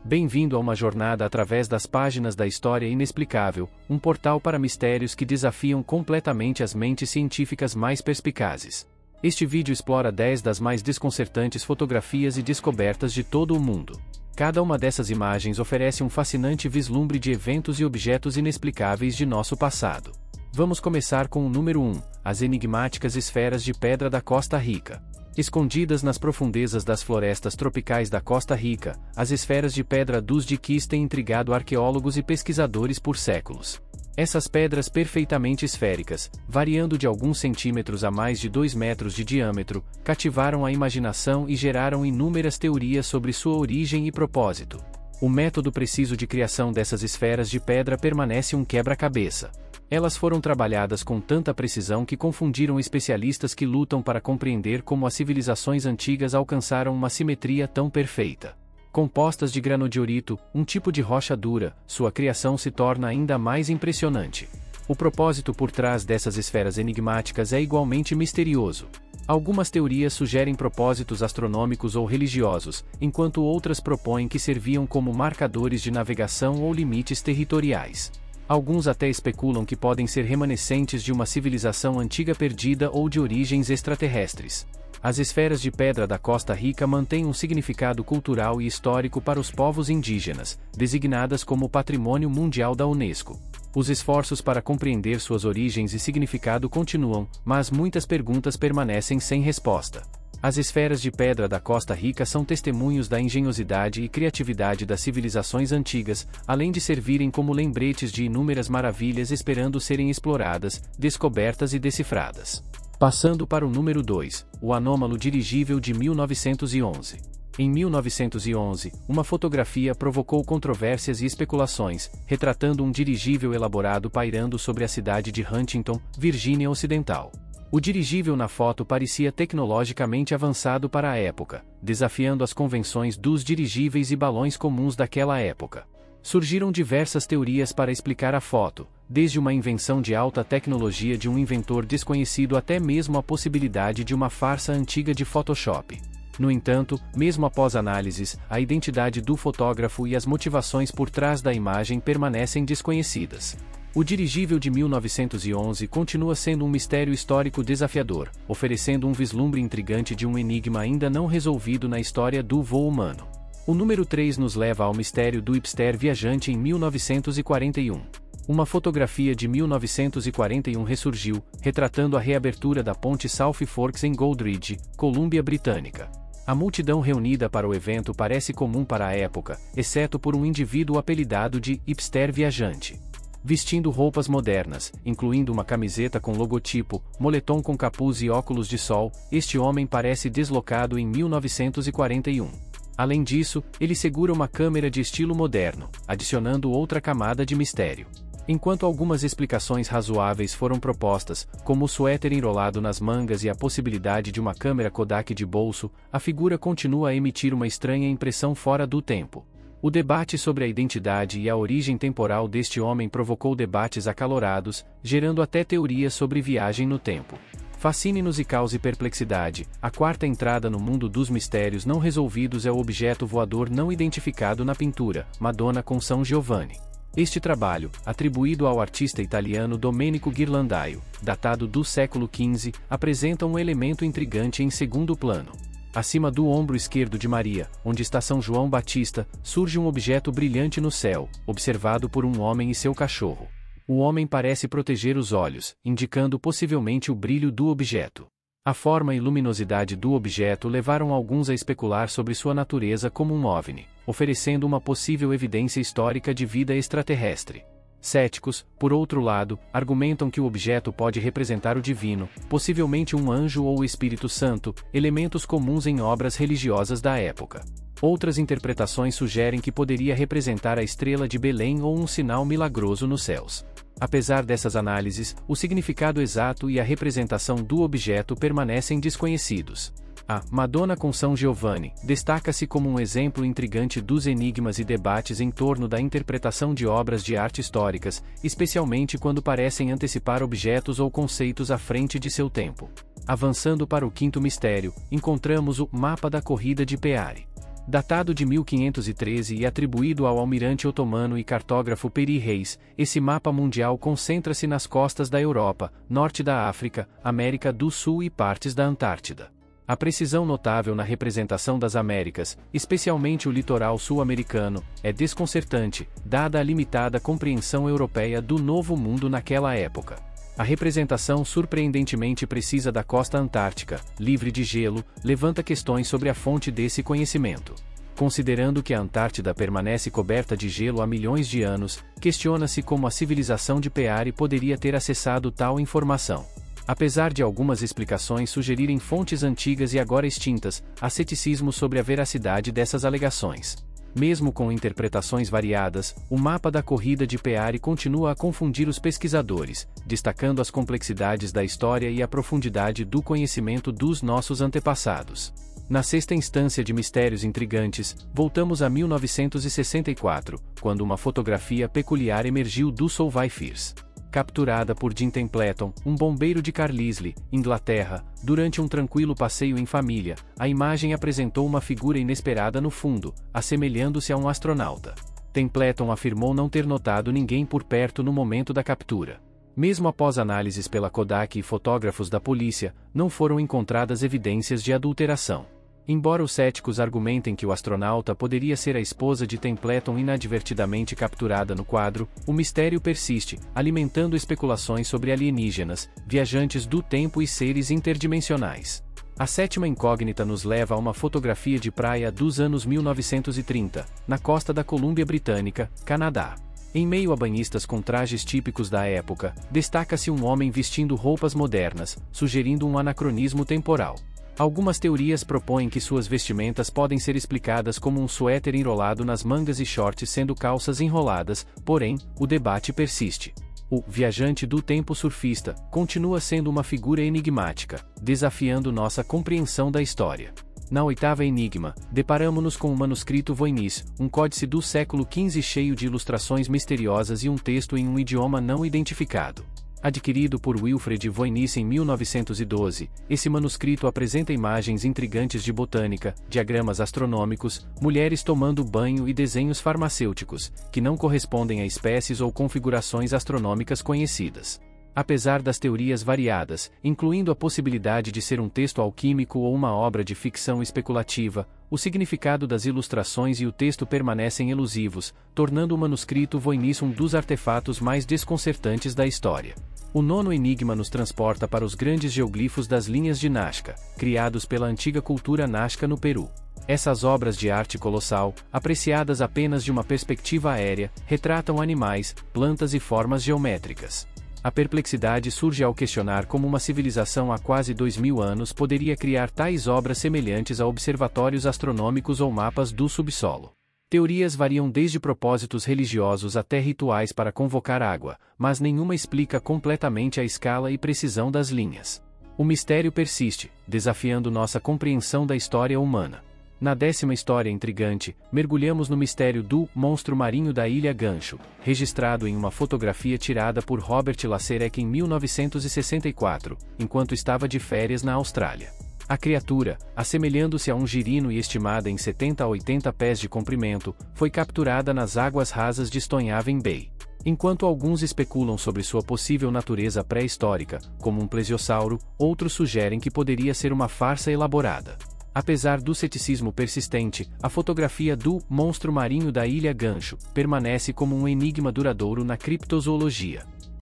Bem-vindo a uma jornada através das páginas da História Inexplicável, um portal para mistérios que desafiam completamente as mentes científicas mais perspicazes. Este vídeo explora 10 das mais desconcertantes fotografias e descobertas de todo o mundo. Cada uma dessas imagens oferece um fascinante vislumbre de eventos e objetos inexplicáveis de nosso passado. Vamos começar com o número 1, as enigmáticas esferas de pedra da Costa Rica. Escondidas nas profundezas das florestas tropicais da Costa Rica, as esferas de pedra dos diquis têm intrigado arqueólogos e pesquisadores por séculos. Essas pedras perfeitamente esféricas, variando de alguns centímetros a mais de 2 metros de diâmetro, cativaram a imaginação e geraram inúmeras teorias sobre sua origem e propósito. O método preciso de criação dessas esferas de pedra permanece um quebra-cabeça. Elas foram trabalhadas com tanta precisão que confundiram especialistas que lutam para compreender como as civilizações antigas alcançaram uma simetria tão perfeita. Compostas de granodiorito, um tipo de rocha dura, sua criação se torna ainda mais impressionante. O propósito por trás dessas esferas enigmáticas é igualmente misterioso. Algumas teorias sugerem propósitos astronômicos ou religiosos, enquanto outras propõem que serviam como marcadores de navegação ou limites territoriais. Alguns até especulam que podem ser remanescentes de uma civilização antiga perdida ou de origens extraterrestres. As esferas de pedra da Costa Rica mantêm um significado cultural e histórico para os povos indígenas, designadas como Patrimônio Mundial da Unesco. Os esforços para compreender suas origens e significado continuam, mas muitas perguntas permanecem sem resposta. As esferas de pedra da Costa Rica são testemunhos da engenhosidade e criatividade das civilizações antigas, além de servirem como lembretes de inúmeras maravilhas esperando serem exploradas, descobertas e decifradas. Passando para o número 2, o anômalo dirigível de 1911. Em 1911, uma fotografia provocou controvérsias e especulações, retratando um dirigível elaborado pairando sobre a cidade de Huntington, Virgínia Ocidental. O dirigível na foto parecia tecnologicamente avançado para a época, desafiando as convenções dos dirigíveis e balões comuns daquela época. Surgiram diversas teorias para explicar a foto, desde uma invenção de alta tecnologia de um inventor desconhecido até mesmo a possibilidade de uma farsa antiga de Photoshop. No entanto, mesmo após análises, a identidade do fotógrafo e as motivações por trás da imagem permanecem desconhecidas. O dirigível de 1911 continua sendo um mistério histórico desafiador, oferecendo um vislumbre intrigante de um enigma ainda não resolvido na história do voo humano. O número 3 nos leva ao mistério do Ipster viajante em 1941. Uma fotografia de 1941 ressurgiu, retratando a reabertura da ponte South Forks em Goldridge, Colômbia Britânica. A multidão reunida para o evento parece comum para a época, exceto por um indivíduo apelidado de Ipster viajante. Vestindo roupas modernas, incluindo uma camiseta com logotipo, moletom com capuz e óculos de sol, este homem parece deslocado em 1941. Além disso, ele segura uma câmera de estilo moderno, adicionando outra camada de mistério. Enquanto algumas explicações razoáveis foram propostas, como o suéter enrolado nas mangas e a possibilidade de uma câmera Kodak de bolso, a figura continua a emitir uma estranha impressão fora do tempo. O debate sobre a identidade e a origem temporal deste homem provocou debates acalorados, gerando até teorias sobre viagem no tempo. Fascine-nos e cause perplexidade, a quarta entrada no mundo dos mistérios não resolvidos é o objeto voador não identificado na pintura, Madonna com São Giovanni. Este trabalho, atribuído ao artista italiano Domenico Ghirlandaio, datado do século XV, apresenta um elemento intrigante em segundo plano. Acima do ombro esquerdo de Maria, onde está São João Batista, surge um objeto brilhante no céu, observado por um homem e seu cachorro. O homem parece proteger os olhos, indicando possivelmente o brilho do objeto. A forma e luminosidade do objeto levaram alguns a especular sobre sua natureza como um OVNI, oferecendo uma possível evidência histórica de vida extraterrestre. Céticos, por outro lado, argumentam que o objeto pode representar o divino, possivelmente um anjo ou o Espírito Santo, elementos comuns em obras religiosas da época. Outras interpretações sugerem que poderia representar a estrela de Belém ou um sinal milagroso nos céus. Apesar dessas análises, o significado exato e a representação do objeto permanecem desconhecidos. A Madonna com São Giovanni destaca-se como um exemplo intrigante dos enigmas e debates em torno da interpretação de obras de arte históricas, especialmente quando parecem antecipar objetos ou conceitos à frente de seu tempo. Avançando para o quinto mistério, encontramos o Mapa da Corrida de Peary. Datado de 1513 e atribuído ao almirante otomano e cartógrafo Peri Reis, esse mapa mundial concentra-se nas costas da Europa, norte da África, América do Sul e partes da Antártida. A precisão notável na representação das Américas, especialmente o litoral sul-americano, é desconcertante, dada a limitada compreensão europeia do Novo Mundo naquela época. A representação surpreendentemente precisa da costa antártica, livre de gelo, levanta questões sobre a fonte desse conhecimento. Considerando que a Antártida permanece coberta de gelo há milhões de anos, questiona-se como a civilização de Peary poderia ter acessado tal informação. Apesar de algumas explicações sugerirem fontes antigas e agora extintas, há ceticismo sobre a veracidade dessas alegações. Mesmo com interpretações variadas, o mapa da corrida de Peary continua a confundir os pesquisadores, destacando as complexidades da história e a profundidade do conhecimento dos nossos antepassados. Na sexta instância de mistérios intrigantes, voltamos a 1964, quando uma fotografia peculiar emergiu do Solvay Firth. Capturada por Jim Templeton, um bombeiro de Carlisle, Inglaterra, durante um tranquilo passeio em família, a imagem apresentou uma figura inesperada no fundo, assemelhando-se a um astronauta. Templeton afirmou não ter notado ninguém por perto no momento da captura. Mesmo após análises pela Kodak e fotógrafos da polícia, não foram encontradas evidências de adulteração. Embora os céticos argumentem que o astronauta poderia ser a esposa de Templeton inadvertidamente capturada no quadro, o mistério persiste, alimentando especulações sobre alienígenas, viajantes do tempo e seres interdimensionais. A sétima incógnita nos leva a uma fotografia de praia dos anos 1930, na costa da Colômbia Britânica, Canadá. Em meio a banhistas com trajes típicos da época, destaca-se um homem vestindo roupas modernas, sugerindo um anacronismo temporal. Algumas teorias propõem que suas vestimentas podem ser explicadas como um suéter enrolado nas mangas e shorts sendo calças enroladas, porém, o debate persiste. O viajante do tempo surfista continua sendo uma figura enigmática, desafiando nossa compreensão da história. Na oitava enigma, deparamo-nos com o manuscrito Voynich, um códice do século XV cheio de ilustrações misteriosas e um texto em um idioma não identificado. Adquirido por Wilfred Voynich em 1912, esse manuscrito apresenta imagens intrigantes de botânica, diagramas astronômicos, mulheres tomando banho e desenhos farmacêuticos, que não correspondem a espécies ou configurações astronômicas conhecidas. Apesar das teorias variadas, incluindo a possibilidade de ser um texto alquímico ou uma obra de ficção especulativa, o significado das ilustrações e o texto permanecem elusivos, tornando o manuscrito Voynich um dos artefatos mais desconcertantes da história. O nono enigma nos transporta para os grandes geoglifos das linhas de Nazca, criados pela antiga cultura Nazca no Peru. Essas obras de arte colossal, apreciadas apenas de uma perspectiva aérea, retratam animais, plantas e formas geométricas. A perplexidade surge ao questionar como uma civilização há quase 2000 anos poderia criar tais obras semelhantes a observatórios astronômicos ou mapas do subsolo. Teorias variam desde propósitos religiosos até rituais para convocar água, mas nenhuma explica completamente a escala e precisão das linhas. O mistério persiste, desafiando nossa compreensão da história humana. Na décima história intrigante, mergulhamos no mistério do monstro marinho da Ilha Gancho, registrado em uma fotografia tirada por Robert Lacerek em 1964, enquanto estava de férias na Austrália. A criatura, assemelhando-se a um girino e estimada em 70 a 80 pés de comprimento, foi capturada nas águas rasas de Stonyhaven Bay. Enquanto alguns especulam sobre sua possível natureza pré-histórica, como um plesiosauro, outros sugerem que poderia ser uma farsa elaborada. Apesar do ceticismo persistente, a fotografia do monstro marinho da Ilha Gancho permanece como um enigma duradouro na criptozoologia.